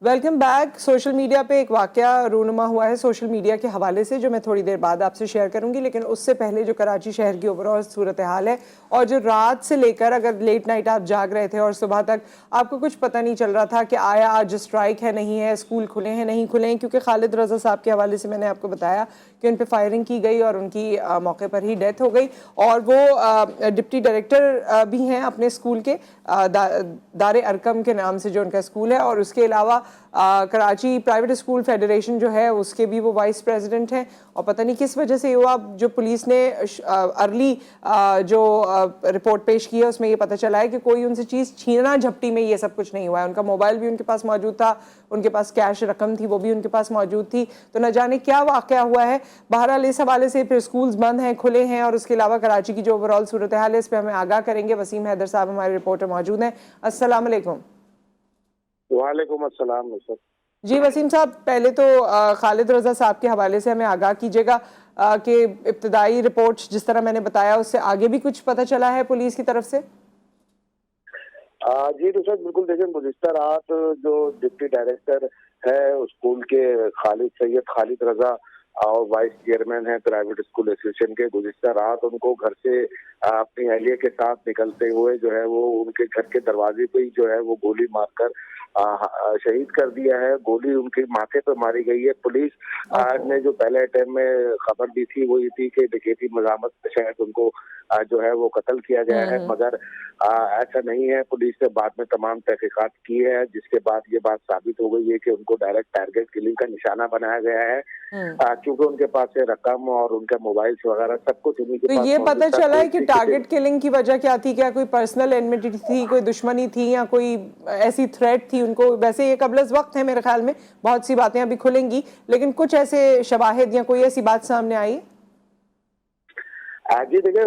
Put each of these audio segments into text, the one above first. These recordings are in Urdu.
Welcome back. سوشل میڈیا پہ ایک واقعہ رونما ہوا ہے سوشل میڈیا کے حوالے سے، جو میں تھوڑی دیر بعد آپ سے شیئر کروں گی، لیکن اس سے پہلے جو کراچی شہر کی اوورآل صورتحال ہے، اور جو رات سے لے کر اگر لیٹ نائٹ آپ جاگ رہے تھے اور صبح تک آپ کو کچھ پتہ نہیں چل رہا تھا کہ آیا آج اسٹرائک ہے نہیں ہے، اسکول کھلے ہیں نہیں کھلے ہیں، کیونکہ خالد رضا صاحب کے حوالے سے میں نے آپ کو بتایا کہ ان پہ فائرنگ کی گئی اور ان کی موقع پر ہی ڈیتھ ہو گئی، اور وہ ڈپٹی ڈائریکٹر بھی ہیں اپنے اسکول کے، دار ارقم کے نام سے جو ان کا اسکول ہے، اور اس کے علاوہ کراچی پرائیویٹ اسکول فیڈریشن جو ہے اس کے بھی وہ وائس پریزیڈنٹ ہیں، اور پتہ نہیں کس وجہ سے یہ ہوا۔ جو پولیس نے ارلی جو رپورٹ پیش کی ہے اس میں یہ پتہ چلا ہے کہ کوئی ان سے چیز چھینا جھپٹی میں یہ سب کچھ نہیں ہوا ہے، ان کا موبائل بھی ان کے پاس موجود تھا، ان کے پاس کیش رقم تھی وہ بھی ان کے پاس موجود تھی، تو نہ جانے کیا واقعہ ہوا ہے۔ بہرحال اس حوالے سے پھر اسکولز بند ہیں کھلے ہیں، اور اس کے علاوہ کراچی کی جو اوورآل صورتحال ہے اس پہ ہمیں آگاہ کریں گے وسیم حیدر صاحب، ہمارے رپورٹر موجود ہیں۔ السلام علیکم۔ وعلیکم السلام سر۔ جی وسیم صاحب، پہلے تو خالد رضا صاحب کے حوالے سے ہمیں آگاہ کیجیے گا کہ ابتدائی رپورٹس جس طرح میں نے بتایا اس سے آگے بھی کچھ پتہ چلا ہے پولیس کی طرف سے؟ جی تو سر بالکل، دیکھیں گزشتہ رات جو ڈپٹی ڈائریکٹر ہے اسکول کے خالد رضا اور وائس چیئرمین ہیں پرائیویٹ اسکول ایسوسیشن کے، گزشتہ رات ان کو گھر سے اپنی اہلیہ کے ساتھ نکلتے ہوئے جو ہے وہ ان کے گھر کے دروازے پہ ہی جو ہے وہ گولی مار کر شہید کر دیا ہے۔ گولی ان کے ماتھے پہ ماری گئی ہے۔ پولیس نے جو پہلے اٹیمپٹ میں خبر دی تھی وہ یہ تھی کہ ڈکیتی مزاحمت میں شاید ان کو جو ہے وہ قتل کیا گیا ہے، مگر ایسا نہیں ہے۔ پولیس نے بعد میں تمام تحقیقات کی ہے، جس کے بعد یہ بات ثابت ہو گئی ہے کہ ان کو ڈائریکٹ ٹارگیٹ کلنگ کا نشانہ بنایا گیا ہے، کیونکہ ان کے پاس سے رقم اور ان کے موبائلز وغیرہ سب کچھ انہیں کے تو پاس یہ موجود پتہ تھا۔ چلا ہے کہ ٹارگٹ کلنگ کی وجہ کیا تھی؟ کیا کوئی پرسنل انمیٹی تھی، کوئی دشمنی تھی، یا کوئی ایسی تھریٹ تھی ان کو؟ ویسے یہ قبل از وقت ہے میرے خیال میں، بہت سی باتیں ابھی کھلیں گی، لیکن کچھ ایسے شواہد یا کوئی ایسی بات سامنے آئی؟ جی دیکھیں،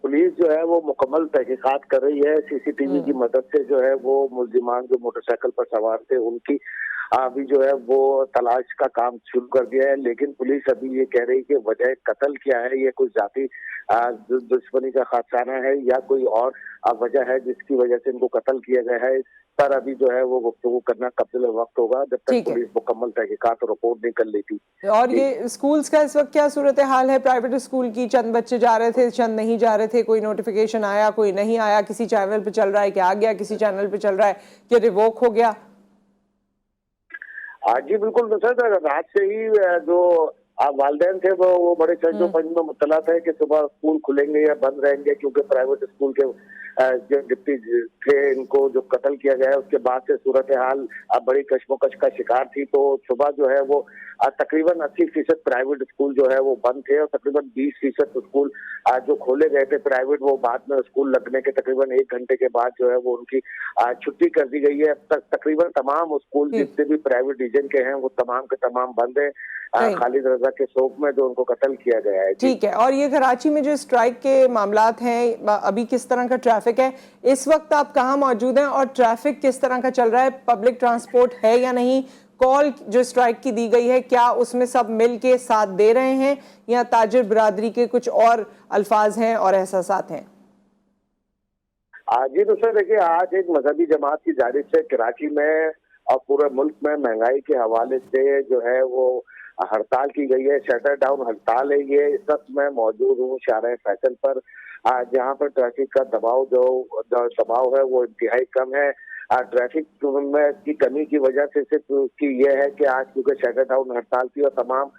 پولیس جو ہے وہ مکمل تحقیقات کر رہی ہے، سی سی ٹی وی کی مدد سے جو ہے وہ ملزمان جو موٹر سائیکل پر سوار تھے ان کی ابھی جو ہے وہ تلاش کا کام شروع کر دیا ہے، لیکن پولیس ابھی یہ کہہ رہی کہ وجہ قتل کیا ہے، یہ کوئی ذاتی دشمنی کا خدشانہ ہے یا کوئی اور وجہ ہے جس کی وجہ سے ان کو قتل کیا گیا ہے، اس پر ابھی جو ہے وہ گفتگو کرنا قبل وقت ہوگا جب تک پولیس مکمل تحقیقات رپورٹ نہیں کر لیتی۔ اور یہ اسکولز کا اس وقت کیا صورتحال ہے؟ پرائیویٹ اسکول کی چند بچے جا رہے تھے، چند نہیں جا رہے تھے، کوئی نوٹیفیکیشن آیا، کوئی نہیں آیا، کسی چینل پہ چل رہا ہے کہ آ گیا، کسی چینل پہ چل رہا ہے کہ ریووک ہو گیا؟ جی بالکل سر، رات سے ہی جو والدین تھے وہ بڑے چرچ و پنج میں مطلع تھے کہ صبح اسکول کھلیں گے یا بند رہیں گے، کیونکہ پرائیویٹ اسکول کے جو ڈپٹی تھے ان کو جو قتل کیا گیا ہے اس کے بعد سے صورتحال بڑی کشمکش کا شکار تھی۔ تو صبح جو ہے وہ تقریباً 80% پرائیویٹ اسکول جو ہے وہ بند تھے، اور تقریباً 20% اسکول جو کھولے گئے تھے پرائیویٹ، وہ بعد میں اسکول لگنے کے تقریباً 1 گھنٹے کے بعد جو ہے وہ ان کی چھٹی کر دی گئی ہے۔ اب تک تقریباً تمام اسکول جتنے بھی پرائیویٹ ڈویژن کے ہیں وہ تمام کے تمام بند ہیں خالد رضا کے شوق میں جو ان کو قتل کیا گیا ہے۔ ٹھیک ہے، اور یہ کراچی میں جو اسٹرائک کے معاملات ہیں ابھی کس طرح کا ٹریفک ہے؟ اس وقت آپ کہاں موجود ہیں اور ٹریفک کس طرح کا چل رہا ہے؟ پبلک ٹرانسپورٹ ہے یا نہیں؟ کال جو اسٹرائک کی دی گئی ہے کیا اس میں سب مل کے ساتھ دے رہے ہیں، یا تاجر برادری کے کچھ اور الفاظ ہیں اور احساسات ہیں؟ جی تو سر دیکھیے، آج ایک مذہبی جماعت کی جانب سے کراچی میں اور پورے ملک میں مہنگائی کے حوالے سے جو ہے وہ ہڑتال کی گئی ہے، شٹر ڈاؤن ہڑتال ہے یہ۔ اس وقت میں موجود ہوں شارع فیصل پر، جہاں پر ٹریفک کا دباؤ ہے وہ انتہائی کم ہے۔ ٹریفک میں کی کمی کی وجہ سے صرف یہ ہے کہ آج کیونکہ شٹر ڈاؤن ہڑتال تھی اور تمام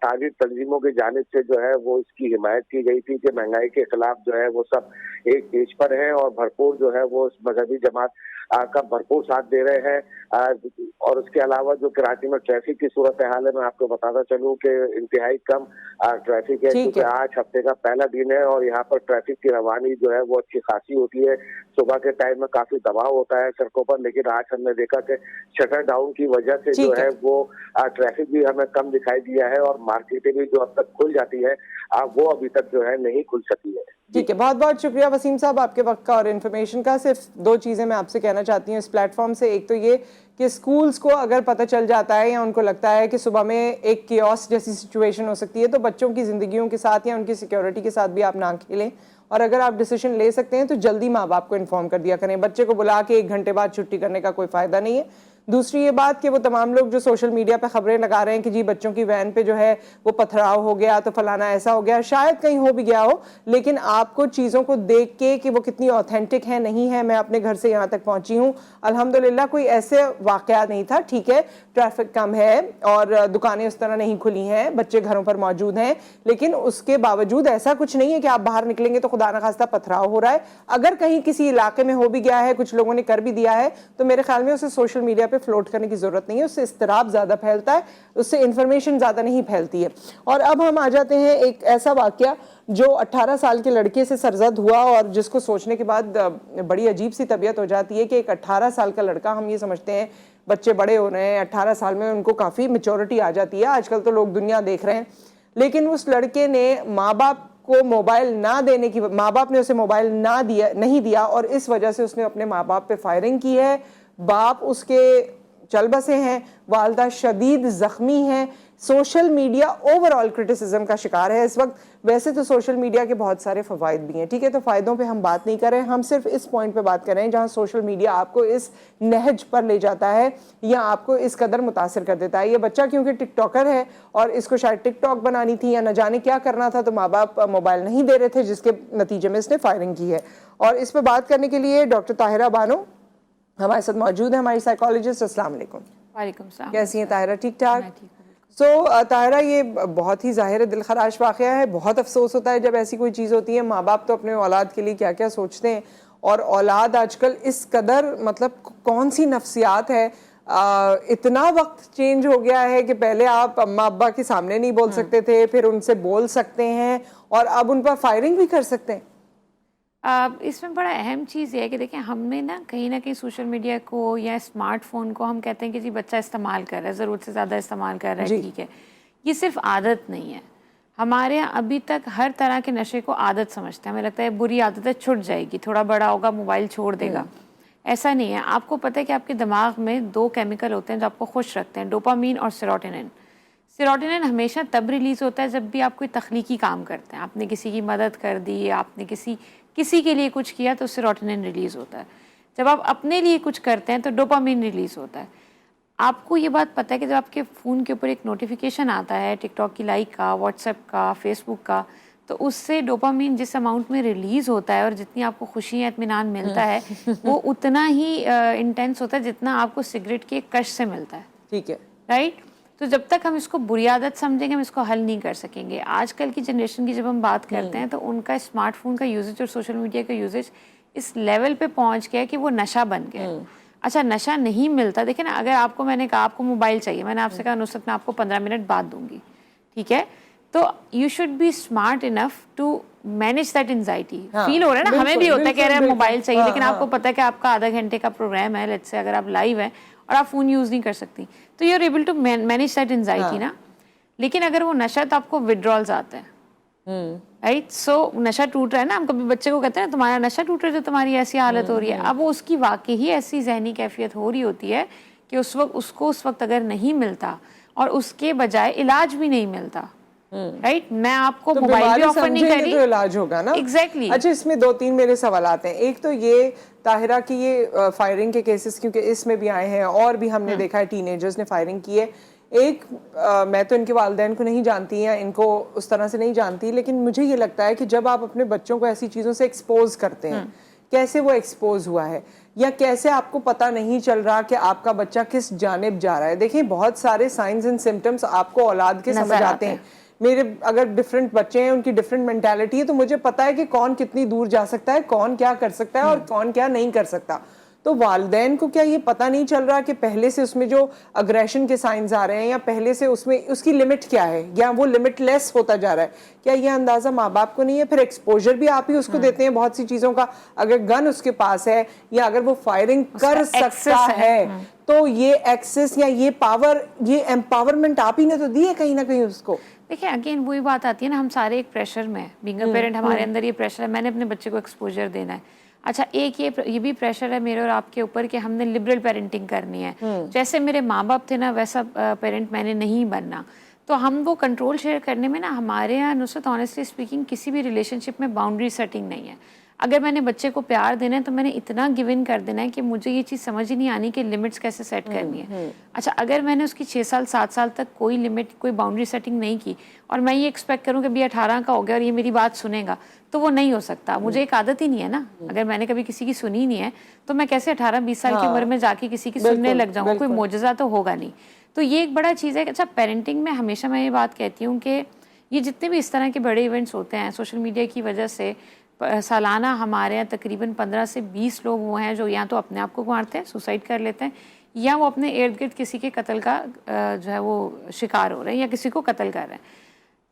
تاجر تنظیموں کی جانب سے جو ہے وہ اس کی حمایت کی گئی تھی کہ مہنگائی کے خلاف جو ہے وہ سب ایک پیج پر ہیں، اور بھرپور جو ہے وہ اس مذہبی جماعت کا بھرپور ساتھ دے رہے ہیں۔ اور اس کے علاوہ جو کراچی میں ٹریفک کی صورتحال ہے، میں آپ کو بتاتا چلوں کہ انتہائی کم ٹریفک ہے، کیونکہ آج ہفتے کا پہلا دن ہے اور یہاں پر ٹریفک کی روانی جو ہے وہ اچھی خاصی ہوتی ہے۔ صبح کے ٹائم میں کافی دباؤ ہوتا ہے سڑکوں پر، لیکن آج ہم نے دیکھا کہ شٹر ڈاؤن کی وجہ سے جو ہے وہ ٹریفک بھی ہمیں کم دکھائی دیا ہے، اور مارکیٹیں بھی جو اب تک کھل جاتی ہے وہ ابھی تک جو ہے نہیں کھل سکی ہے۔ ٹھیک ہے، بہت بہت شکریہ وسیم صاحب آپ کے وقت کا اور انفارمیشن کا۔ صرف 2 چیزیں میں آپ سے کہنا چاہتی ہوں اس پلیٹ فارم سے۔ ایک تو یہ کہ اسکولز کو اگر پتہ چل جاتا ہے یا ان کو لگتا ہے کہ صبح میں ایک کیوس جیسی سچویشن ہو سکتی ہے، تو بچوں کی زندگیوں کے ساتھ یا ان کی سیکیورٹی کے ساتھ بھی آپ نہ کھیلیں، اور اگر آپ ڈیسیشن لے سکتے ہیں تو جلدی ماں باپ کو انفارم کر دیا کریں۔ بچے کو بلا کے 1 گھنٹے بعد چھٹی کرنے کا کوئی فائدہ نہیں ہے۔ دوسری یہ بات کہ وہ تمام لوگ جو سوشل میڈیا پہ خبریں لگا رہے ہیں کہ جی بچوں کی وین پہ جو ہے وہ پتھراؤ ہو گیا تو فلانا ایسا ہو گیا، شاید کہیں ہو بھی گیا ہو، لیکن آپ کو چیزوں کو دیکھ کے کہ وہ کتنی اوتھینٹک ہے نہیں ہے، میں اپنے گھر سے یہاں تک پہنچی ہوں، الحمدللہ کوئی ایسے واقعہ نہیں تھا، ٹھیک ہے ٹریفک کم ہے اور دکانیں اس طرح نہیں کھلی ہیں، بچے گھروں پر موجود ہیں، لیکن اس کے باوجود ایسا کچھ نہیں ہے کہ آپ باہر نکلیں گے تو خدا نخواستہ پتھراؤ ہو رہا ہے۔ اگر کہیں کسی علاقے میں ہو بھی گیا ہے، کچھ لوگوں نے کر بھی دیا ہے، تو میرے خیال میں اسے سوشل میڈیا پہ فلوٹ کرنے کی ضرورت نہیں ہے، اس سے اضطراب زیادہ پھیلتا ہے، اس سے انفارمیشن زیادہ نہیں پھیلتی ہے۔ اور اب ہم آ جاتے ہیں ایک ایسا واقعہ جو 18 سال کے لڑکے سے سرزد ہوا اور جس کو سوچنے کے بعد بڑی عجیب سی طبیعت ہو جاتی ہے کہ ایک 18 سال کا لڑکا، ہم یہ سمجھتے ہیں بچے بڑے ہو رہے ہیں، 18 سال میں ان کو کافی میچورٹی آ جاتی ہے، آج کل تو لوگ دنیا دیکھ رہے ہیں، لیکن اس لڑکے نے ماں باپ کو موبائل نہ دینے کی، ماں باپ نے اسے موبائل نہیں دیا اور اس وجہ سے اس نے اپنے ماں باپ پہ فائرنگ کی ہے۔ باپ اس کے چل بسے ہیں، والدہ شدید زخمی ہیں، social media over all criticism کا شکار ہے اس وقت۔ ویسے تو سوشل میڈیا کے بہت سارے فوائد بھی ہیں، ٹھیک ہے، تو فائدوں پہ ہم بات نہیں کر رہے ہیں، ہم صرف اس پوائنٹ پہ بات کر رہے ہیں جہاں سوشل میڈیا آپ کو اس نہج پر لے جاتا ہے یا آپ کو اس قدر متاثر کر دیتا ہے۔ یہ بچہ کیونکہ ٹک ٹاکر ہے اور اس کو شاید ٹک ٹاک بنانی تھی یا نہ جانے کیا کرنا تھا، تو ماں باپ موبائل نہیں دے رہے تھے، جس کے نتیجے میں اس نے فائرنگ کی ہے۔ اور اس پہ بات کرنے کے لیے ڈاکٹر طاہرہ بانو ہمارے ساتھ موجود ہیں، ہماری سائیکالوجسٹ۔ السلام علیکم۔ وعلیکم السلام۔ کیسی ہیں طاہرہ؟ ٹھیک ٹھاک؟ میں ٹھیک ہوں۔ سو طاہرہ، یہ بہت ہی ظاہر دل خراش واقعہ ہے، بہت افسوس ہوتا ہے جب ایسی کوئی چیز ہوتی ہے۔ ماں باپ تو اپنے اولاد کے لیے کیا کیا سوچتے ہیں، اور اولاد آج کل اس قدر مطلب کون سی نفسیات ہے، اتنا وقت چینج ہو گیا ہے کہ پہلے آپ اماں ابا کے سامنے نہیں بول سکتے تھے، پھر ان سے بول سکتے ہیں، اور اب ان پر فائرنگ بھی کر سکتے ہیں۔ اس میں بڑا اہم چیز یہ ہے کہ دیکھیں، ہم نے نا کہیں سوشل میڈیا کو یا اسمارٹ فون کو ہم کہتے ہیں کہ جی بچہ استعمال کر رہا ہے، ضرورت سے زیادہ استعمال کر رہا ہے، ٹھیک ہے، یہ صرف عادت نہیں ہے۔ ہمارے یہاں ابھی تک ہر طرح کے نشے کو عادت سمجھتے ہیں، ہمیں لگتا ہے بری عادت ہے، چھٹ جائے گی، تھوڑا بڑا ہوگا موبائل چھوڑ دے گا۔ ایسا نہیں ہے۔ آپ کو پتہ ہے کہ آپ کے دماغ میں 2 کیمیکل ہوتے ہیں جو آپ کو خوش رکھتے ہیں، ڈوپامین اور سیروٹونن۔ سیروٹونن ہمیشہ تب ریلیز ہوتا ہے جب بھی آپ کوئی تخلیقی کام کرتے ہیں، آپ نے کسی کی مدد کر دی، آپ نے کسی کے لیے کچھ کیا تو سیروٹونن ریلیز ہوتا ہے۔ جب آپ اپنے لیے کچھ کرتے ہیں تو ڈوپامین ریلیز ہوتا ہے۔ آپ کو یہ بات پتہ ہے کہ جب آپ کے فون کے اوپر ایک نوٹیفیکیشن آتا ہے ٹک ٹاک کی لائک کا، واٹس ایپ کا، فیس بک کا، تو اس سے ڈوپامین جس اماؤنٹ میں ریلیز ہوتا ہے اور جتنی آپ کو خوشی یا اطمینان ملتا ہے وہ اتنا ہی انٹینس ہوتا ہے جتنا آپ کو سگریٹ کی ایک کش سے ملتا ہے، ٹھیک ہے، رائٹ؟ تو جب تک ہم اس کو بری عادت سمجھیں گے ہم اس کو حل نہیں کر سکیں گے۔ آج کل کی جنریشن کی جب ہم بات کرتے ہیں تو ان کا اسمارٹ فون کا یوزج اور سوشل میڈیا کا یوزج اس لیول پہ پہنچ گیا کہ وہ نشہ بن گیا۔ اچھا، نشہ نہیں ملتا، دیکھیں نا، اگر آپ کو میں نے کہا آپ کو موبائل چاہیے، میں نے آپ سے کہا نصرت میں آپ کو 15 منٹ بعد دوں گی، ٹھیک ہے، تو you should be smart enough to manage that anxiety. Feel ہو رہا ہے نا، ہمیں بھی ہوتا ہے کہ ارے موبائل چاہیے، لیکن آپ کو پتا ہے کہ آپ کا آدھا گھنٹے کا پروگرام ہے، لیٹس سے اگر آپ لائیو ہیں اور آپ فون یوز نہیں کر سکتی، تو you are able to manage that anxiety نا۔ لیکن اگر وہ نشہ، تو آپ کو وڈرالز آتے ہیں، رائٹ؟ سو نشہ ٹوٹ رہا ہے نا، ہم کبھی بچے کو کہتے ہیں نا تمہارا نشہ ٹوٹ رہا ہے جو تمہاری ایسی حالت ہو رہی ہے، اب وہ اس کی واقعی ایسی ذہنی کیفیت ہو رہی ہوتی ہے کہ اس وقت اگر نہیں ملتا اور اس کے بجائے علاج بھی نہیں ملتا، رائٹ؟ میں آپ کو موبائل بھی آفر نہیں کر رہی، تو علاج ہوگا نا۔ ایگزیکٹلی۔ اچھا، اس میں 2-3 میرے سوالات ہیں۔ ایک تو یہ طاہرہ کی یہ فائرنگ کے کیسز کیونکہ اس میں بھی آئے ہیں اور بھی ہم نے دیکھا ہے ٹین ایجرز نے فائرنگ کی ہے۔ ایک میں تو ان کے والدین کو نہیں جانتی یا ان کو اس طرح سے نہیں جانتی، لیکن مجھے یہ لگتا ہے کہ جب آپ اپنے بچوں کو ایسی چیزوں سے ایکسپوز کرتے ہیں، کیسے وہ ایکسپوز ہوا ہے یا کیسے آپ کو پتہ نہیں چل رہا کہ آپ کا بچہ کس جانب جا رہا ہے۔ دیکھیں، بہت سارے سائنز اینڈ سمٹمز آپ کو اولاد کے سمجھ آتے ہیں۔ میرے اگر ڈفرینٹ بچے ہیں، ان کی ڈفرینٹ مینٹیلٹی ہے، تو مجھے پتا ہے کہ کون کتنی دور جا سکتا ہے، کون کیا کر سکتا ہے اور کون کیا نہیں کر سکتا۔ تو والدین کو کیا یہ پتہ نہیں چل رہا کہ پہلے سے اس میں جو اگریشن کے سائنز آ رہے ہیں یا پہلے سے اس میں اس کی لمٹ کیا ہے یا وہ لمٹ لیس ہوتا جا رہا ہے؟ کیا یہ اندازہ ماں باپ کو نہیں ہے؟ پھر ایکسپوجر بھی آپ ہی اس کو دیتے ہیں بہت سی چیزوں کا۔ اگر گن اس کے پاس ہے یا اگر وہ فائرنگ کر سکتا ہے تو یہ ایکسس یا یہ پاور، یہ امپاورمنٹ آپ ہی نے تو دی ہے کہیں نہ کہیں اس کو۔ دیکھیں اگین وہی بات آتی ہے نا، ہم سارے ایک پریشر میں، بینگ اے پیرنٹ ہمارے اندر یہ پریشر ہے، میں نے اپنے بچے کو ایکسپوجر دینا ہے۔ اچھا، ایک یہ بھی پریشر ہے میرے اور آپ کے اوپر کہ ہم نے لبرل پیرنٹنگ کرنی ہے، جیسے میرے ماں باپ تھے نا ویسا پیرنٹ میں نے نہیں بننا۔ تو ہم وہ کنٹرول شیئر کرنے میں نا، ہمارے یہاں نصرت آنیسٹلی اسپیکنگ کسی بھی ریلیشن شپ میں باؤنڈری سیٹنگ نہیں ہے۔ اگر میں نے بچے کو پیار دینا ہے تو میں نے اتنا گیو ان کر دینا ہے کہ مجھے یہ چیز سمجھ ہی نہیں آنی کہ لمٹس کیسے سیٹ کرنی ہے. اچھا اگر میں نے اس کی 6 سال 7 سال تک کوئی لمٹ کوئی باؤنڈری سیٹنگ نہیں کی اور میں یہ ایکسپیکٹ کروں کہ بھی 18 کا ہو گیا اور یہ میری بات سنے گا, تو وہ نہیں ہو سکتا. مجھے ایک عادت ہی نہیں ہے نا, اگر میں نے کبھی کسی کی سنی نہیں ہے تو میں کیسے 18-20 سال کی عمر میں جا کے کسی کی سننے لگ جاؤں, کوئی معجزہ تو ہوگا نہیں. تو یہ ایک بڑا چیز ہے. اچھا پیرنٹنگ میں ہمیشہ میں یہ بات کہتی ہوں کہ یہ جتنے بھی اس طرح کے بڑے ایونٹس ہوتے ہیں سوشل میڈیا کی وجہ سے, سالانہ ہمارے یہاں تقریباً 15 سے 20 لوگ وہ ہیں جو یا تو اپنے آپ کو مارتے ہیں, سوسائڈ کر لیتے ہیں, یا وہ اپنے ارد گرد کسی کے قتل کا جو ہے وہ شکار ہو رہے ہیں یا کسی کو قتل کر رہے ہیں.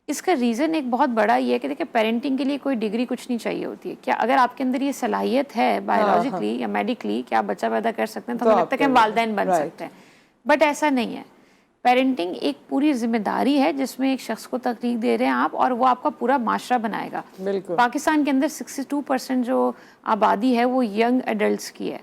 اس کا ریزن ایک بہت بڑا یہ ہے کہ دیکھیں پیرنٹنگ کے لیے کوئی ڈگری کچھ نہیں چاہیے ہوتی ہے. کیا اگر آپ کے اندر یہ صلاحیت ہے بایولوجیکلی یا میڈیکلی کہ آپ بچہ پیدا کر سکتے ہیں تو ہمیں لگتا ہے کہ ہم والدین بن سکتے ہیں, بٹ ایسا نہیں ہے. پیرنٹنگ ایک پوری ذمہ داری ہے جس میں ایک شخص کو تخلیق دے رہے ہیں آپ, اور وہ آپ کا پورا معاشرہ بنائے گا. پاکستان کے اندر 62% جو آبادی ہے وہ ینگ ایڈلٹس کی ہے,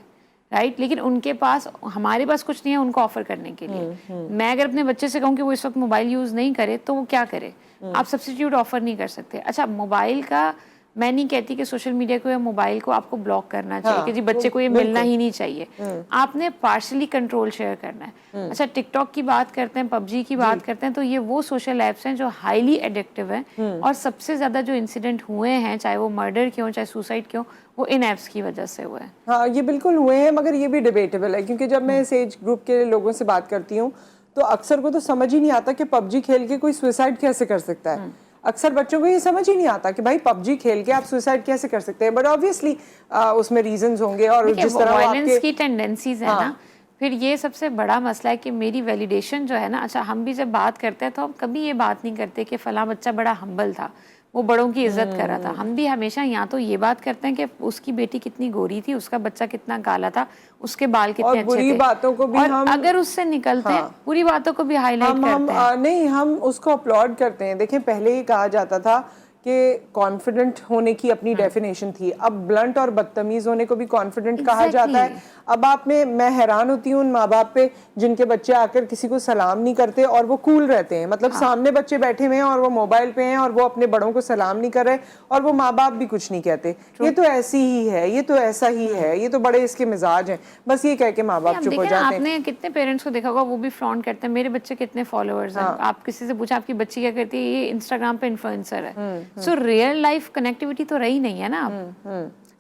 رائٹ, لیکن ان کے پاس, ہمارے پاس کچھ نہیں ہے ان کو آفر کرنے کے لیے. میں اگر اپنے بچے سے کہوں کہ وہ اس وقت موبائل یوز نہیں کرے تو وہ کیا کرے؟ آپ سبسٹیٹیوٹ آفر نہیں کر سکتے. اچھا موبائل کا میں نہیں کہتی کہ سوشل میڈیا کو یا موبائل کو آپ کو بلاک کرنا چاہیے کہ جی بچے کو یہ ملنا ہی نہیں چاہیے. آپ نے پارشلی کنٹرول شیئر کرنا ہے. اچھا ٹک ٹاک کی بات کرتے ہیں, پب جی کی بات کرتے ہیں, تو یہ وہ سوشل ایپس ہیں جو ہائیلی ایڈکٹیو ہیں, اور سب سے زیادہ جو انسیڈنٹ ہوئے ہیں چاہے وہ مرڈر کے ہوں چاہے سوسائڈ کے ہوں وہ ان ایپس کی وجہ سے ہوئے ہیں. ہاں یہ بالکل ہوئے ہیں, مگر یہ بھی ڈیبیٹیبل ہے کیونکہ جب میں اس ایج گروپ کے لوگوں سے بات کرتی ہوں تو اکثر کو تو سمجھ ہی نہیں آتا کہ پب جی کھیل کے کوئی سوسائڈ کیسے کر سکتا ہے. اکثر بچوں کو یہ سمجھ ہی نہیں آتا کہ بھائی پب جی کھیل کے آپ سوسائڈ کیسے کر سکتے ہیں, بٹ آبویسلی اس میں ریزنز ہوں گے, اور جس طرح وائلنس کی ٹینڈنسیز ہے نا, پھر یہ سب سے بڑا مسئلہ ہے کہ میری ویلیڈیشن جو ہے نا. اچھا ہم بھی جب بات کرتے ہیں تو ہم کبھی یہ بات نہیں کرتے کہ فلاں بچہ بڑا ہمبل تھا, وہ بڑوں کی عزت کر رہا تھا. ہم بھی ہمیشہ یا تو یہ بات کرتے ہیں کہ اس کی بیٹی کتنی گوری تھی, اس کا بچہ کتنا کالا تھا, اس کے بال کتنے اچھے تھے, باتوں کو بھی اور اگر اس سے نکلتے ہیں پوری باتوں کو بھی ہائی لائٹ کرتے ہیں. نہیں, ہم اس کو اپلوڈ کرتے ہیں. دیکھیں پہلے یہ کہا جاتا تھا کہ کانفیڈنٹ ہونے کی اپنی ڈیفینیشن تھی, اب بلنٹ اور بدتمیز ہونے کو بھی کانفیڈنٹ کہا جاتا ہے. اب میں حیران ہوتی ہوں ان ماں باپ پہ جن کے بچے آ کر کسی کو سلام نہیں کرتے اور وہ کول رہتے ہیں. مطلب سامنے بچے بیٹھے ہوئے ہیں اور وہ موبائل پہ ہیں اور وہ اپنے بڑوں کو سلام نہیں کر رہے اور وہ ماں باپ بھی کچھ نہیں کہتے. یہ تو ایسی ہی ہے, یہ تو ایسا ہی ہے, یہ تو بڑے اس کے مزاج ہیں, بس یہ کہہ کے ماں باپ چپ ہو جاتے ہیں. آپ نے کتنے پیرنٹس کو دیکھا ہوگا وہ بھی فرانٹ کرتے ہیں میرے بچے کتنے فالوورز ہیں. آپ کسی سے پوچھا آپ کی بچی کیا کرتی ہے, یہ انسٹاگرام پہ انفلوئنسر ہے. سو ریئل لائف کنیکٹیوٹی تو رہی نہیں ہے نا.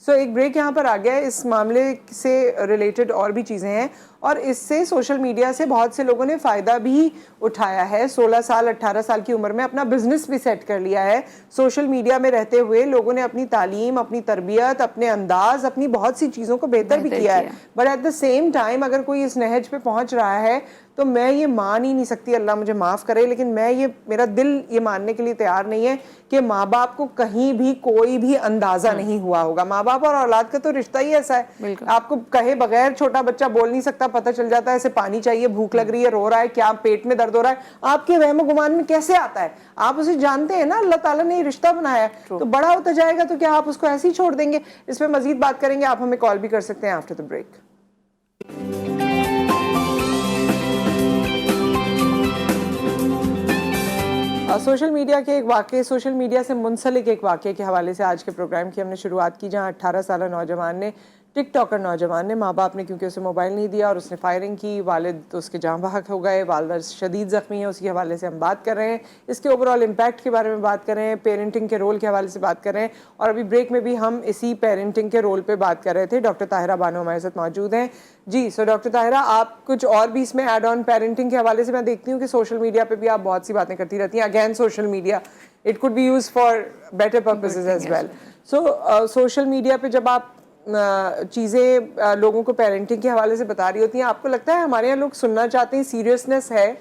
سو ایک بریک یہاں پر آ گیا ہے. اس معاملے سے ریلیٹڈ اور بھی چیزیں ہیں, اور اس سے سوشل میڈیا سے بہت سے لوگوں نے فائدہ بھی اٹھایا ہے. 16 سال 18 سال کی عمر میں اپنا بزنس بھی سیٹ کر لیا ہے. سوشل میڈیا میں رہتے ہوئے لوگوں نے اپنی تعلیم, اپنی تربیت, اپنے انداز, اپنی بہت سی چیزوں کو بہتر بھی کیا ہے. But at the same time اگر کوئی اس نہج پہ پہنچ رہا ہے تو میں یہ مان ہی نہیں سکتی, اللہ مجھے معاف کرے, لیکن میرا دل یہ ماننے کے لیے تیار نہیں ہے کہ ماں باپ کو کہیں بھی کوئی بھی اندازہ نہیں ہوا ہوگا. ماں باپ اور اولاد کا تو رشتہ ہی ایسا ہے, آپ کو کہے بغیر چھوٹا بچہ بول نہیں سکتا, پتہ چل جاتا ہے اسے پانی چاہیے, بھوک لگ رہی ہے, رو رہا ہے, کیا پیٹ میں درد ہو رہا ہے, آپ کے وہم و گمان میں کیسے آتا ہے؟ آپ اسے جانتے ہیں نا, اللہ تعالیٰ نے یہ رشتہ بنایا ہے, تو بڑا ہوتا جائے گا تو کیا آپ اس کو ایسے ہی چھوڑ دیں گے؟ اس پہ مزید بات کریں گے. آپ ہمیں کال بھی کر سکتے ہیں after the break. Social media کے ایک واقعے, سوشل میڈیا سے منسلک ایک واقعے کے حوالے سے آج کے پروگرام کی ہم نے شروعات کی, جہاں 18 سالہ نوجوان نے, ٹک ٹاکر نوجوان نے, ماں باپ نے کیونکہ اسے موبائل نہیں دیا اور اس نے فائرنگ کی. والد تو اس کے جاں بحق ہو گئے, والدہ شدید زخمی ہے. اس کے حوالے سے ہم بات کر رہے ہیں, اس کے اوور آل امپیکٹ کے بارے میں بات کر رہے ہیں, پیرنٹنگ کے رول کے حوالے سے بات کر رہے ہیں, اور ابھی بریک میں بھی ہم اسی پیرنٹنگ کے رول پہ بات کر رہے تھے. ڈاکٹر طاہرہ بانو ہمارے ساتھ موجود ہیں. جی سو ڈاکٹر طاہرہ, آپ کچھ اور بھی اس میں ایڈ آن پیرنٹنگ کے حوالے سے, میں دیکھتی ہوں کہ سوشل میڈیا پہ بھی آپ بہت سی باتیں کرتی رہتی ہیں. Again social media it could be use for better purposes as well. So social media پہ جب آپ چیزیں لوگوں کو پیرنٹنگ کے حوالے سے بتا رہی ہوتی ہیں, آپ کو لگتا ہے ہمارے یہاں لوگ سننا چاہتے ہیں, سیریسنس ہے؟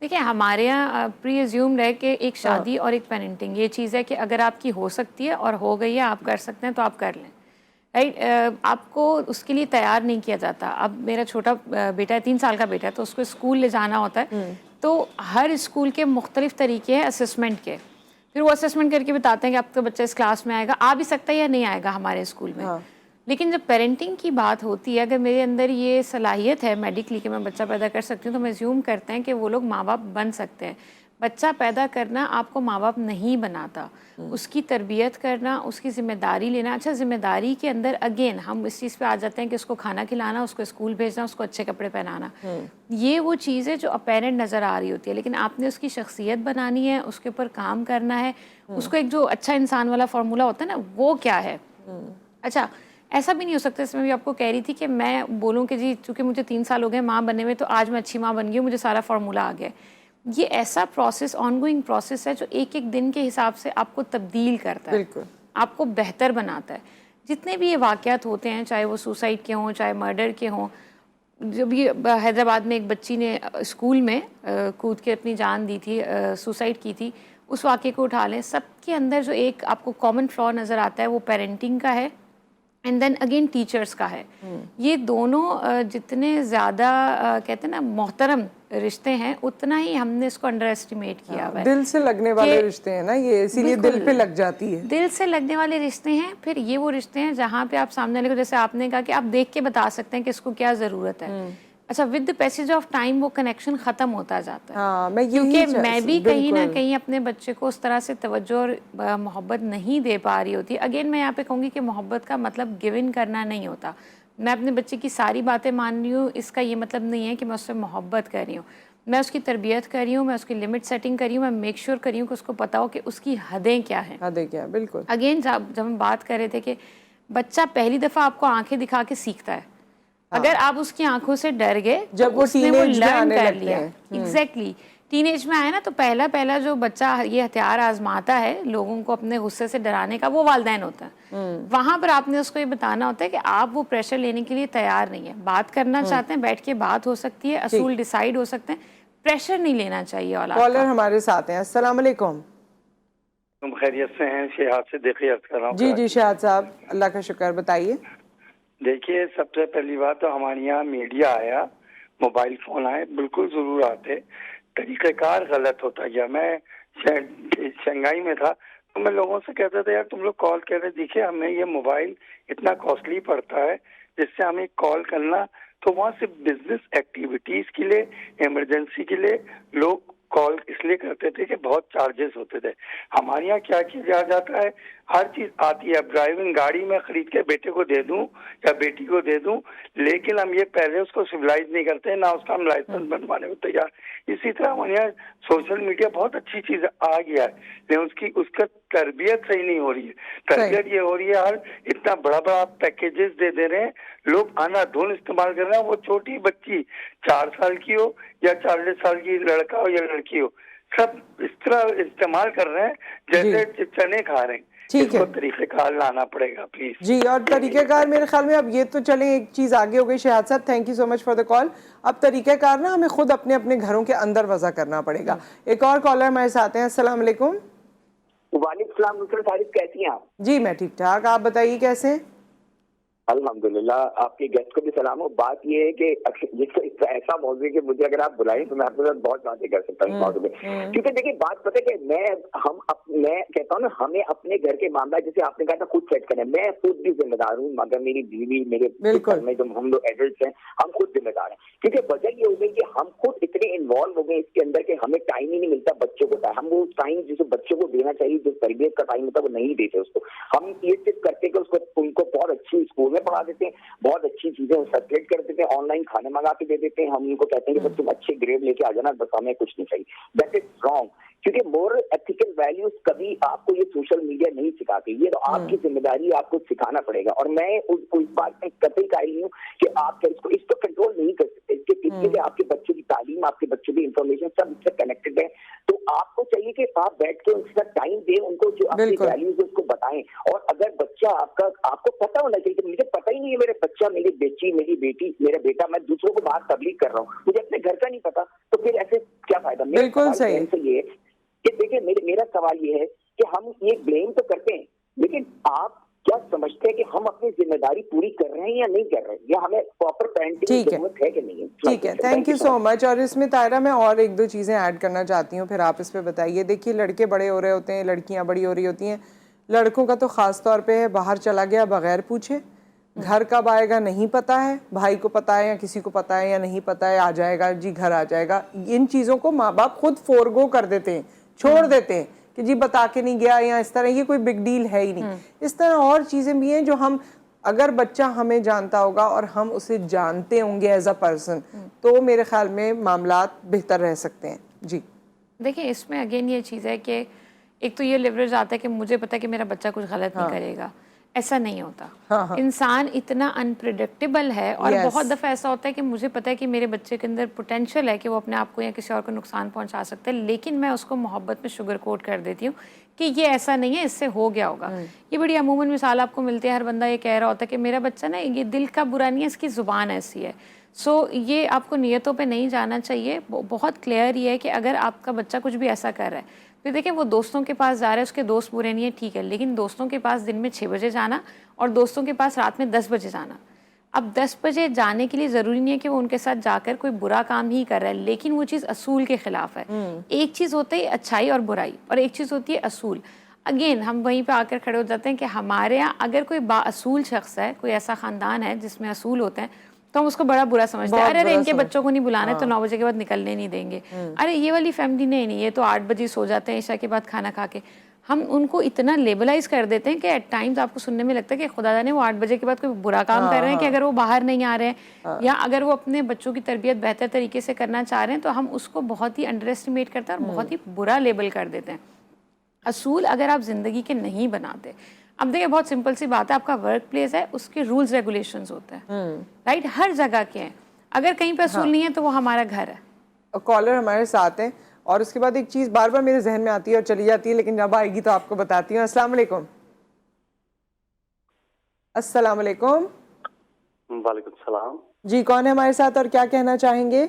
دیکھیں ہمارے یہاں پری ایزیومڈ ہے کہ ایک شادی اور ایک پیرنٹنگ یہ چیز ہے کہ اگر آپ کی ہو سکتی ہے اور ہو گئی ہے, آپ کر سکتے ہیں تو آپ کر لیں, رائٹ. آپ کو اس کے لیے تیار نہیں کیا جاتا. اب میرا چھوٹا بیٹا ہے, 3 سال کا بیٹا ہے, تو اس کو اسکول لے جانا ہوتا ہے, تو ہر اسکول کے مختلف طریقے ہیں اسسمنٹ کے. پھر وہ اسسمنٹ کر کے بتاتے ہیں کہ آپ کا بچہ اس کلاس میں آئے گا, آ بھی سکتا ہے یا نہیں آئے گا ہمارے اسکول میں. لیکن جب پیرنٹنگ کی بات ہوتی ہے, اگر میرے اندر یہ صلاحیت ہے میڈیکلی کہ میں بچہ پیدا کر سکتی ہوں, تو میں زیوم کرتے ہیں کہ وہ لوگ ماں باپ بن سکتے ہیں. بچہ پیدا کرنا آپ کو ماں باپ نہیں بناتا، اس کی تربیت کرنا، اس کی ذمہ داری لینا. اچھا ذمہ داری کے اندر اگین ہم اس چیز پہ آ جاتے ہیں کہ اس کو کھانا کھلانا، اس کو اسکول بھیجنا، اس کو اچھے کپڑے پہنانا. یہ وہ چیز ہے جو اپیرنٹ نظر آ رہی ہوتی ہے، لیکن آپ نے اس کی شخصیت بنانی ہے، اس کے اوپر کام کرنا ہے. اس کو ایک جو اچھا انسان والا فارمولا ہوتا ہے نا، وہ کیا ہے. اچھا ایسا بھی نہیں ہو سکتا، اس میں بھی آپ کو کہہ رہی تھی کہ میں بولوں کہ جی چونکہ مجھے 3 سال ہو گئے ماں بننے میں تو آج میں اچھی ماں بن گئی ہوں، مجھے سارا فارمولا آ گیا. یہ ایسا پروسیس، آن گوئنگ پروسیس ہے جو ایک ایک دن کے حساب سے آپ کو تبدیل کرتا ہے، بالکل آپ کو بہتر بناتا ہے. جتنے بھی یہ واقعات ہوتے ہیں، چاہے وہ سوسائڈ کے ہوں، چاہے مرڈر کے ہوں. جب یہ حیدرآباد میں ایک بچی نے اسکول میں کود کے اپنی جان دی تھی، سوسائڈ کی تھی، اس واقعے کو اٹھا لیں، سب کے اندر جو ایک آپ کو کامن فلا نظر آتا ہے وہ پیرنٹنگ کا ہے، اینڈ دین اگین ٹیچرس کا ہے. یہ دونوں جتنے زیادہ کہتے ہیں نا محترم رشتے ہیں، اتنا ہی ہم نے اس کو انڈر ایسٹیمیٹ کیا ہوا ہے. دل سے لگنے والے رشتے ہیں نا یہ، اسی لیے دل پہ لگ جاتی ہے. دل سے لگنے والے رشتے ہیں. پھر یہ وہ رشتے ہیں جہاں پہ آپ سامنے والے کو، جیسے آپ نے کہا کہ آپ دیکھ کے بتا سکتے ہیں کہ اس کو کیا ضرورت ہے. اچھا with the passage of time وہ کنیکشن ختم ہوتا جاتا ہے. کیونکہ میں بھی کہیں نہ کہیں اپنے بچے کو اس طرح سے توجہ اور محبت نہیں دے پا رہی ہوتی. اگین میں یہاں پہ کہوں گی کہ محبت کا مطلب گیو ان کرنا نہیں ہوتا. میں اپنے بچے کی ساری باتیں مان رہی ہوں، اس کا یہ مطلب نہیں ہے کہ میں اس سے محبت کر رہی ہوں. میں اس کی تربیت کر رہی ہوں، میں اس کی لمٹ سیٹنگ کر رہی ہوں، میں میک شیور کر رہی ہوں کہ اس کو پتا ہو کہ اس کی حدیں کیا ہیں. حدیں کیا، بالکل. اگین جب ہم بات کر رہے تھے کہ بچہ پہلی دفعہ آپ کو آنکھیں دکھا کے سیکھتا ہے. اگر آپ اس کی آنکھوں سے ڈر گئے جب وہ ٹین ایج میں آنے لگتے ہیں، ایگزیکٹلی ٹین ایج میں آئے نا، تو پہلا جو بچہ یہ ہتھیار آزماتا ہے لوگوں کو اپنے غصے سے ڈرانے کا، وہ والدین ہوتا ہے. وہاں پر آپ نے اس کو یہ بتانا ہوتا ہے کہ آپ وہ پریشر لینے کے لیے تیار نہیں ہے. بات کرنا چاہتے ہیں، بیٹھ کے بات ہو سکتی ہے، اصول ڈیسائیڈ ہو سکتے ہیں، پریشر نہیں لینا چاہیے اولاد کا. کالر ہمارے ساتھ ہیں. السلام علیکم. تم خیریت سے ہیں؟ شہاد سے دیکھیے عرض کر رہا ہوں. جی شہاد صاحب، اللہ کا شکر، بتائیے. دیکھیے سب سے پہلی بات تو ہمارے یہاں میڈیا آیا، موبائل فون آئے، بالکل ضرور آتے، طریقہ کار غلط ہوتا گیا. میں شنگھائی میں تھا تو میں لوگوں سے کہتا تھا یار تم لوگ کال کر رہے، دیکھیے ہمیں یہ موبائل اتنا کاسٹلی پڑتا ہے جس سے ہمیں کال کرنا، تو وہاں سے بزنس ایکٹیویٹیز کے لیے، ایمرجنسی کے لیے لوگ کال اس لیے کرتے تھے کہ بہت چارجز ہوتے تھے. ہمارے یہاں کیا کیا جاتا ہے، ہر چیز آتی ہے. اب ڈرائیونگ گاڑی میں خرید کے بیٹے کو دے دوں یا بیٹی کو دے دوں، لیکن ہم یہ پہلے اس کو سویلائز نہیں کرتے، نہ اس کا ہم لائسنس بنوانے کو تیار. اسی طرح ہمارے یہاں سوشل میڈیا بہت اچھی چیز آ گیا ہے، لیکن اس کا تربیت صحیح نہیں ہو رہی ہے. تربیت یہ ہو رہی ہے ہر اتنا بڑا بڑا پیکیجز دے دے رہے ہیں، لوگ آنا دھون استعمال کر رہے ہیں. وہ چھوٹی بچی 4 سال کی ہو یا 40 سال کی لڑکا ہو یا لڑکی ہو، سب اس طرح استعمال کر رہے ہیں جیسے چنے کھا رہے ہیں. اس کو طریقہ کار لانا پڑے گا پلیز. جی، اور طریقہ کار میرے خیال میں اب یہ تو چلیں ایک چیز آگے ہو گئی. Shahad sahab thank you so much for the call. اب طریقہ کار نا ہمیں خود اپنے اپنے گھروں کے اندر وضع کرنا پڑے گا. ایک اور کالر ہمارے ساتھ ہیں. السلام علیکم. وعلیکم السلام. نصرت عارف کیسی ہیں آپ؟ جی میں ٹھیک ٹھاک، آپ بتائیے کیسے ہیں؟ الحمدللہ. آپ کے گیسٹ کو بھی سلام ہو. بات یہ ہے کہ ایسا موضوع کہ مجھے اگر آپ بلائیں تو میں آپ کے ساتھ بہت باتیں کر سکتا ہوں اس موضوع میں. کیونکہ دیکھیے بات پتہ ہے کہ میں کہتا ہوں نا، ہمیں اپنے گھر کے معاملات جیسے آپ نے کہا تھا خود سیٹ کریں. میں خود بھی ذمہ دار ہوں، مگر میری بیوی، میرے گھر میں جو ہم لوگ ایڈلٹس ہیں ہم خود ذمہ دار ہیں. کیونکہ وجہ یہ ہو گئی کہ ہم خود اتنے انوالو ہو گئے اس کے اندر کہ ہمیں ٹائم ہی نہیں ملتا بچوں کو. ہم وہ ٹائم جسے بچوں کو دینا چاہیے، جو تربیت کا ٹائم ہوتا ہے وہ نہیں دیتے اس کو. ہم یہ چیز کرتے کہ ان کو بہت اچھی اسکول میں پڑھا دیتے ہیں، بہت اچھی چیزیں سرکولیٹ کر دیتے ہیں، آن لائن کھانے منگا کے دے دیتے ہیں. ہم ان کو کہتے ہیں کہ بس تم اچھے گریڈ لے کے آ جانا، بس ہمیں کچھ نہیں چاہیے. That is wrong. کیونکہ مورل ایتھیکل ویلیوز کبھی آپ کو یہ سوشل میڈیا نہیں سکھاتی. یہ تو آپ کی ذمہ داری، آپ کو سکھانا پڑے گا. اور میں اس بات میں قطعی قائل ہوں کہ آپ اس کو کنٹرول نہیں کر سکتے. اس کے پیچھے سے آپ کے بچوں کی تعلیم، آپ کے بچوں کی انفارمیشن سب اس سے کنیکٹڈ ہے. تو آپ کو چاہیے کہ آپ بیٹھ کے اس کا ٹائم دیں، ان کو جو اپنی ویلیوز اس کو بتائیں. اور اگر بچہ آپ کو پتہ ہونا چاہیے کہ مجھے پتہ ہی نہیں ہے میرے بچہ، میری بیٹی، میری بیٹی، میرا بیٹا، میں دوسروں کو باہر تبلیغ کر رہا ہوں، مجھے اپنے گھر کا نہیں پتا، تو پھر ایسے کیا فائدہ؟ بالکل صحیح. یہ ہے کہ دیکھیں میرا سوال یہ ہے کہ ہم یہ بلیم تو کرتے ہیں، لیکن آپ کیا سمجھتے ہیں کہ ہم اپنی ذمہ داری پوری کر رہے ہیں یا نہیں کر رہے ہیں، یا ہمیں پراپر پیرنٹنگ کی ضرورت ہے کہ نہیں ہے؟ ٹھیک ہے، تھینک یو سو مچ. اور اس میں طاہرہ میں اور ایک دو چیزیں ایڈ کرنا چاہتی ہوں، پھر آپ اس پہ بتائیے. دیکھیے لڑکے بڑے ہو رہے ہوتے ہیں، لڑکیاں بڑی ہو رہی ہوتی ہیں. لڑکوں کا تو خاص طور پہ ہے باہر چلا گیا بغیر پوچھے، گھر کب آئے گا نہیں پتا ہے, بھائی کو پتا ہے یا کسی کو پتا ہے یا نہیں پتا ہے, آ جائے گا جی گھر آ جائے گا. ان چیزوں کو ماں باپ خود فورگو کر دیتے ہیں, چھوڑ دیتے ہیں کہ جی بتا کے نہیں گیا یا اس طرح, یہ کوئی بگ ڈیل ہے ہی نہیں. اس طرح اور چیزیں بھی ہیں جو ہم, اگر بچہ ہمیں جانتا ہوگا اور ہم اسے جانتے ہوں گے ایز اے پرسن, تو میرے خیال میں معاملات بہتر رہ سکتے ہیں. جی دیکھیں اس میں اگین یہ چیز ہے کہ ایک تو یہ لیوریج آتا ہے کہ مجھے پتا ہے کہ میرا بچہ کچھ غلط نہیں کرے گا. ایسا نہیں ہوتا. انسان اتنا انپریڈکٹیبل ہے, اور بہت دفعہ ایسا ہوتا ہے کہ مجھے پتا ہے کہ میرے بچے کے اندر پوٹینشیل ہے کہ وہ اپنے آپ کو یا کسی اور کو نقصان پہنچا سکتا ہے, لیکن میں اس کو محبت میں شوگر کوٹ کر دیتی ہوں کہ یہ ایسا نہیں ہے, اس سے ہو گیا ہوگا. یہ بڑی عموماً مثال آپ کو ملتی ہے, ہر بندہ یہ کہہ رہا ہوتا ہے کہ میرا بچہ نا یہ دل کا برا نہیں ہے, اس کی زبان ایسی ہے. سو یہ آپ کو نیتوں پہ نہیں جانا چاہیے. بہت کلیئر یہ ہے کہ اگر آپ کا بچہ کچھ بھی ایسا کر رہا ہے, پھر دیکھیں وہ دوستوں کے پاس جا رہا ہے, اس کے دوست برے نہیں ہیں ٹھیک ہے, لیکن دوستوں کے پاس دن میں 6 بجے جانا اور دوستوں کے پاس رات میں 10 بجے جانا. اب 10 بجے جانے کے لیے ضروری نہیں ہے کہ وہ ان کے ساتھ جا کر کوئی برا کام ہی کر رہا ہے, لیکن وہ چیز اصول کے خلاف ہے. ایک چیز ہوتی ہے اچھائی اور برائی, اور ایک چیز ہوتی ہے اصول. اگین ہم وہیں پہ آ کر کھڑے ہو جاتے ہیں کہ ہمارے یہاں اگر کوئی با اصول شخص ہے, کوئی ایسا خاندان ہے جس میں اصول ہوتے ہیں, تو ہم اس کو بڑا برا سمجھتے ہیں. ارے ان کے بچوں کو نہیں بلانا تو 9 بجے کے بعد نکلنے نہیں دیں گے. ارے یہ والی فیملی نہیں, یہ تو 8 بجے سو جاتے ہیں عشاء کے بعد کھانا کھا کے. ہم ان کو اتنا لیبلائز کر دیتے ہیں کہ ایٹ ٹائمز آپ کو سننے میں لگتا ہے کہ خدا جانے وہ 8 بجے کے بعد کوئی برا کام کر رہے ہیں کہ اگر وہ باہر نہیں آ رہے ہیں, یا اگر وہ اپنے بچوں کی تربیت بہتر طریقے سے کرنا چاہ رہے ہیں, تو ہم اس کو بہت ہی انڈر اسٹیمیٹ کرتے ہیں اور بہت ہی برا لیبل کر دیتے ہیں. اصول اگر آپ زندگی کے نہیں بناتے, اب دیکھیں بہت سمپل سی بات ہے, آپ کا ورک پلیس ہے, اس کے رولز ریگولیشنز ہوتے ہیں, رائٹ, ہر جگہ کے ہیں. اگر کہیں پہ اصول نہیں ہے تو وہ ہمارا گھر ہے. کالر ہمارے ساتھ ہیں, اور اس کے بعد ایک چیز بار بار میرے ذہن میں آتی ہے اور چلی جاتی ہے, لیکن جب آئے گی تو آپ کو بتاتی ہوں. السلام علیکم. السلام علیکم. وعلیکم السلام. جی کون ہے ہمارے ساتھ اور کیا کہنا چاہیں گے؟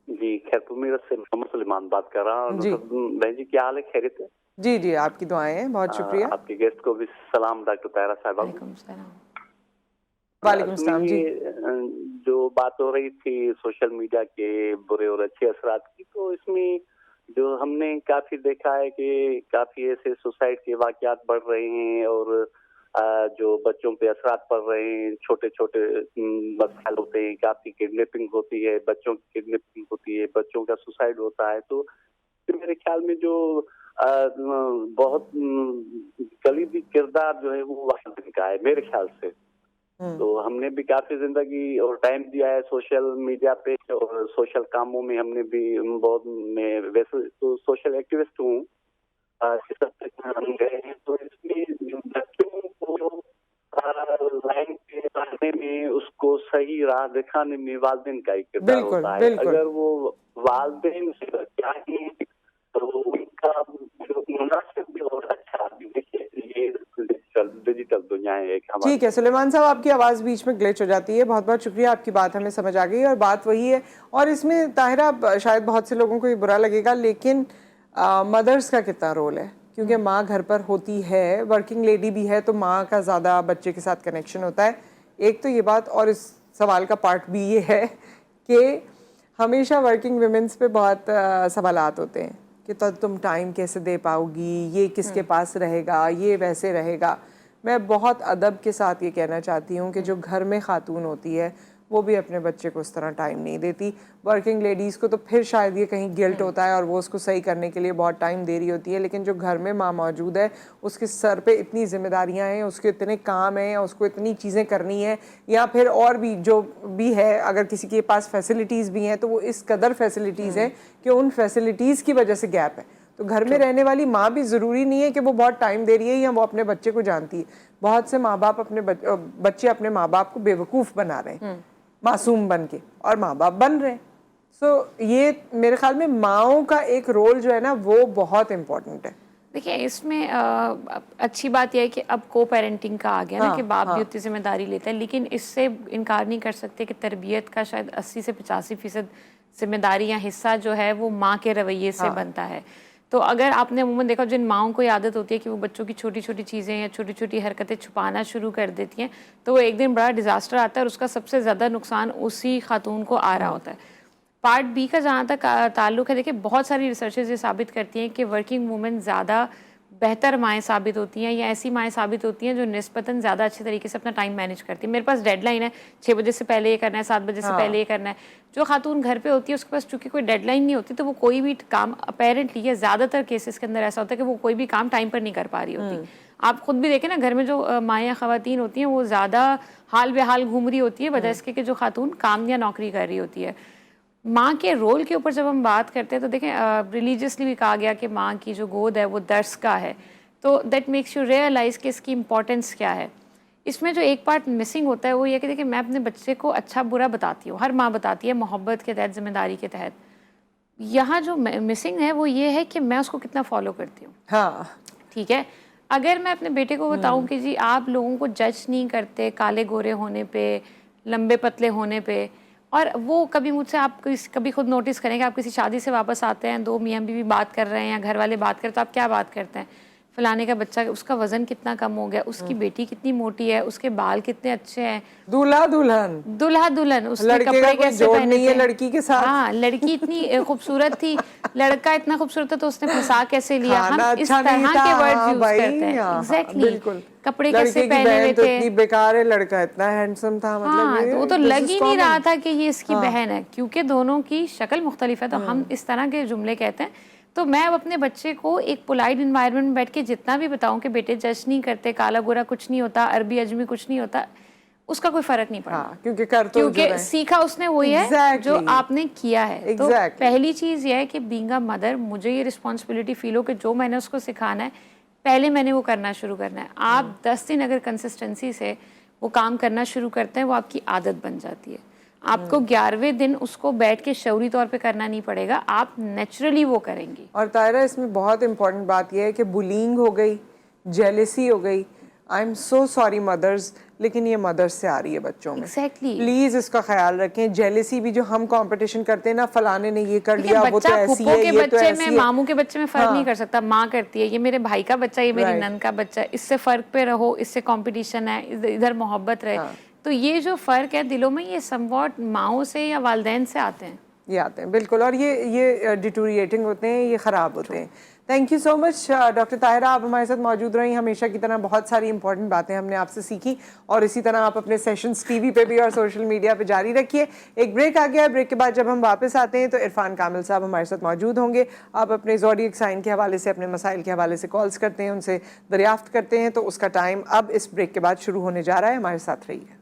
جی خیر میرت سے محمد سلیمان بات کر رہا ہوں. جی بہن جی کیا حال ہے, خیریت ہے؟ جی جی آپ کی دعائیں ہیں, بہت شکریہ. آپ کے گیسٹ کو بھی سلام, ڈاکٹر طاہرہ صاحبہ. وعلیکم السلام. وعلیکم السلام. جی جو بات ہو رہی تھی سوشل میڈیا کے برے اور اچھے اثرات کی, تو اس میں جو ہم نے کافی دیکھا ہے کہ کافی ایسے سوسائڈ کے واقعات بڑھ رہے ہیں, اور جو بچوں پہ اثرات پڑ رہے ہیں, چھوٹے چھوٹے مسائل ہوتے ہیں, کافی کڈنیپنگ ہوتی ہے, بچوں کی کڈنیپنگ ہوتی ہے, بچوں کا سوسائڈ ہوتا ہے. تو میرے خیال میں جو بہت کلیدی کردار جو ہے وہ والدین کا ہے میرے خیال سے. تو ہم نے بھی کافی زندگی اور ٹائم دیا ہے سوشل میڈیا پہ, اور سوشل کاموں میں ہم نے بھی بہت, میں ویسے تو سوشل ایکٹیوسٹ ہوں, ہم گئے ہیں. تو اس میں بچوں کو لائن پہ لانے میں, اس کو صحیح راہ دکھانے میں والدین کا ہی کردار ہوتا ہے. اگر وہ والدین سے چاہیں تو ان کا جو مناسب بھی اور اچھا بھی, دیکھیے یہ ڈیجیٹل دنیا ہے ایک ہماری. ٹھیک ہے سلیمان صاحب, آپ کی آواز بیچ میں گلیچ ہو جاتی ہے. بہت بہت شکریہ, آپ کی بات ہمیں سمجھ آ گئی, اور بات وہی ہے. اور اس میں طاہرہ شاید بہت سے لوگوں کو یہ برا لگے گا, لیکن مدرس کا کتنا رول ہے, کیونکہ ماں گھر پر ہوتی ہے, ورکنگ لیڈی بھی ہے, تو ماں کا زیادہ بچے کے ساتھ کنیکشن ہوتا ہے. ایک تو یہ بات, اور اس سوال کا پارٹ بھی یہ ہے کہ ہمیشہ ورکنگ ویمنس پہ بہت سوالات ہوتے ہیں کہ تم ٹائم کیسے دے پاؤ گی, یہ کس کے پاس رہے گا, یہ ویسے رہے گا. میں بہت ادب کے ساتھ یہ کہنا چاہتی ہوں کہ جو گھر میں خاتون ہوتی ہے وہ بھی اپنے بچے کو اس طرح ٹائم نہیں دیتی. ورکنگ لیڈیز کو تو پھر شاید یہ کہیں گلٹ ہوتا ہے اور وہ اس کو صحیح کرنے کے لیے بہت ٹائم دے رہی ہوتی ہے, لیکن جو گھر میں ماں موجود ہے اس کے سر پہ اتنی ذمہ داریاں ہیں, اس کے اتنے کام ہیں, اس کو اتنی چیزیں کرنی ہیں, یا پھر اور بھی جو بھی ہے, اگر کسی کے پاس فیسلٹیز بھی ہیں تو وہ اس قدر فیسلٹیز ہیں کہ ان فیسلٹیز کی وجہ سے گیپ ہے. تو گھر میں رہنے والی ماں بھی ضروری نہیں ہے کہ وہ بہت ٹائم دے رہی ہے یا وہ اپنے بچے کو جانتی ہے. بہت سے ماں باپ اپنے بچے اپنے ماں باپ کو بیوقوف بنا رہے ہیں معصوم بن کے, اور ماں باپ بن رہے ہیں. سو یہ میرے خیال میں ماؤں کا ایک رول جو ہے نا وہ بہت امپورٹنٹ ہے. دیکھیں اس میں اچھی بات یہ ہے کہ اب کو پیرنٹنگ کا آ گیا نا, کہ باپ بھی اتنی ذمہ داری لیتا ہے, لیکن اس سے انکار نہیں کر سکتے کہ تربیت کا شاید 80 سے 85% ذمہ داری یا حصہ جو ہے وہ ماں کے رویے سے بنتا ہے. تو اگر آپ نے عموماً دیکھا جن ماؤں کو عادت ہوتی ہے کہ وہ بچوں کی چھوٹی چھوٹی چیزیں یا چھوٹی چھوٹی حرکتیں چھپانا شروع کر دیتی ہیں, تو وہ ایک دن بڑا ڈیزاسٹر آتا ہے, اور اس کا سب سے زیادہ نقصان اسی خاتون کو آ رہا ہوتا ہے. پارٹ بی کا جہاں تک تعلق ہے, دیکھیں بہت ساری ریسرچز یہ ثابت کرتی ہیں کہ ورکنگ وومن زیادہ بہتر مائیں ثابت ہوتی ہیں یا ایسی مائیں ثابت ہوتی ہیں جو نسبتاً زیادہ اچھے طریقے سے اپنا ٹائم مینیج کرتی ہیں. میرے پاس ڈیڈ لائن ہے 6 بجے سے پہلے یہ کرنا ہے, 7 بجے سے پہلے یہ کرنا ہے. جو خاتون گھر پہ ہوتی ہے اس کے پاس چونکہ کوئی ڈیڈ لائن نہیں ہوتی تو وہ کوئی بھی کام اپیرنٹلی یا زیادہ تر کیسز کے اندر ایسا ہوتا ہے کہ وہ کوئی بھی کام ٹائم پر نہیں کر پا رہی ہوتی. آپ خود بھی دیکھیں نا گھر میں جو مائیں خواتین ہوتی ہیں وہ زیادہ حال بے حال گھوم رہی ہوتی ہے بجائے اس کے کہ جو خاتون کام یا نوکری کر رہی ہوتی ہے. ماں کے رول کے اوپر جب ہم بات کرتے ہیں تو دیکھیں ریلیجیسلی بھی کہا گیا کہ ماں کی جو گود ہے وہ درس کا ہے, تو دیٹ میکس یو ریئلائز کہ اس کی امپورٹنس کیا ہے. اس میں جو ایک پارٹ مسنگ ہوتا ہے وہ یہ کہ دیکھیں میں اپنے بچے کو اچھا برا بتاتی ہوں, ہر ماں بتاتی ہے محبت کے تحت, ذمہ داری کے تحت. یہاں جو مسنگ ہے وہ یہ ہے کہ میں اس کو کتنا فالو کرتی ہوں. ہاں ٹھیک ہے, اگر میں اپنے بیٹے کو بتاؤں کہ جی آپ لوگوں کو جج نہیں کرتے کالے گورے ہونے پہ, لمبے پتلے ہونے پہ, اور وہ کبھی مجھ سے آپ کبھی خود نوٹس کریں کہ آپ کسی شادی سے واپس آتے ہیں, 2 میاں بیوی بات کر رہے ہیں یا گھر والے بات کرتے ہیں, تو آپ کیا بات کرتے ہیں, فلانے کا بچہ اس کا وزن کتنا کم ہو گیا, اس کی بیٹی کتنی موٹی ہے, اس کے بال کتنے اچھے ہیں, دولہا دلہن دلہن اس نے لڑکے کا کپڑے کوئی کیسے جوڑ پہنے نہیں ہے تھے, لڑکی کے ساتھ. ہاں لڑکی اتنی خوبصورت تھی, لڑکا اتنا خوبصورت تھا تو اس نے پھنسا کیسے لیا. ہم کھانا اس اچھا نہیں طرح تھا, کے ورڈز ہاں یوز بھائی, کرتے ہیں. ہاں ایگزیکٹلی, بالکل. کپڑے کیسے لڑکے کی پہنے ہوئے بہن تو تھے, اتنی بیکار ہے, لڑکا اتنا ہینڈسم تھا. مطلب ہاں یہ تو وہ تو this لگ is ہی نہیں رہا common. تھا کہ یہ اس کی بہن ہے, کیونکہ دونوں کی شکل مختلف ہے. تو ہم اس طرح کے جملے کہتے ہیں. تو میں اب اپنے بچے کو ایک پولائٹ انوائرمنٹ میں بیٹھ کے جتنا بھی بتاؤں کہ بیٹے جج نہیں کرتے, کالا گورا کچھ نہیں ہوتا, عربی اجمی کچھ نہیں ہوتا, اس کا کوئی فرق نہیں پڑنا. ہاں کیونکہ کر تو جو کیونکہ رہے سیکھا اس نے وہی ہے جو آپ نے کیا ہے. تو پہلی چیز یہ ہے کہ بینگ اے مدر مجھے یہ رسپانسبلٹی فیل ہو کہ جو میں نے اس کو سکھانا ہے پہلے میں نے وہ کرنا شروع کرنا ہے. آپ 10 دن اگر کنسسٹنسی سے وہ کام کرنا شروع کرتے ہیں وہ آپ کی عادت بن جاتی ہے. آپ کو 11ویں دن اس کو بیٹھ کے شعوری طور پہ کرنا نہیں پڑے گا, آپ نیچرلی وہ کریں گی. اور طاہرہ اس میں بہت امپورٹنٹ بات یہ ہے کہ بلینگ ہو گئی, جیلسی ہو گئی. I am so sorry mothers, لیکن یہ مدرس سے آ رہی ہے بچوں میں. ایگزیکٹلی, پلیز اس کا خیال رکھیں. جیلسی بھی جو ہم کمپٹیشن کرتے ہیں نا, فلانے نے یہ کر لیا, وہ تو بچہ ایسی پھپھو ہے, کے یہ تو بچے میں ایسی ہے. ماموں کے بچے میں فرق نہیں کر سکتا, ماں کرتی ہے, یہ میرے بھائی کا بچہ, یہ میری نند کا بچہ, اس سے فرق پہ رہو, اس سے کمپٹیشن ہے, ادھر محبت رہے. تو یہ جو فرق ہے دلوں میں, یہ سم واٹ ماؤں سے یا والدین سے آتے ہیں. یہ آتے ہیں بالکل, اور یہ ڈیٹوریٹنگ ہوتے ہیں, یہ خراب ہوتے ہیں. Thank you so much doctor Tahira, آپ ہمارے ساتھ موجود رہیں. ہمیشہ کی طرح بہت ساری امپورٹنٹ باتیں ہم نے آپ سے سیکھی, اور اسی طرح آپ اپنے سیشنز ٹی وی پہ بھی اور سوشل میڈیا پہ جاری رکھیے. ایک بریک آ گیا ہے, بریک کے بعد جب ہم واپس آتے ہیں تو عرفان کامل صاحب ہمارے ساتھ موجود ہوں گے. آپ اپنے زوڈیک سائن کے حوالے سے, اپنے مسائل کے حوالے سے کالز کرتے ہیں, ان سے دریافت کرتے ہیں. تو اس کا ٹائم اب اس بریک کے بعد شروع ہونے جا رہا ہے. ہمارے ساتھ رہیے.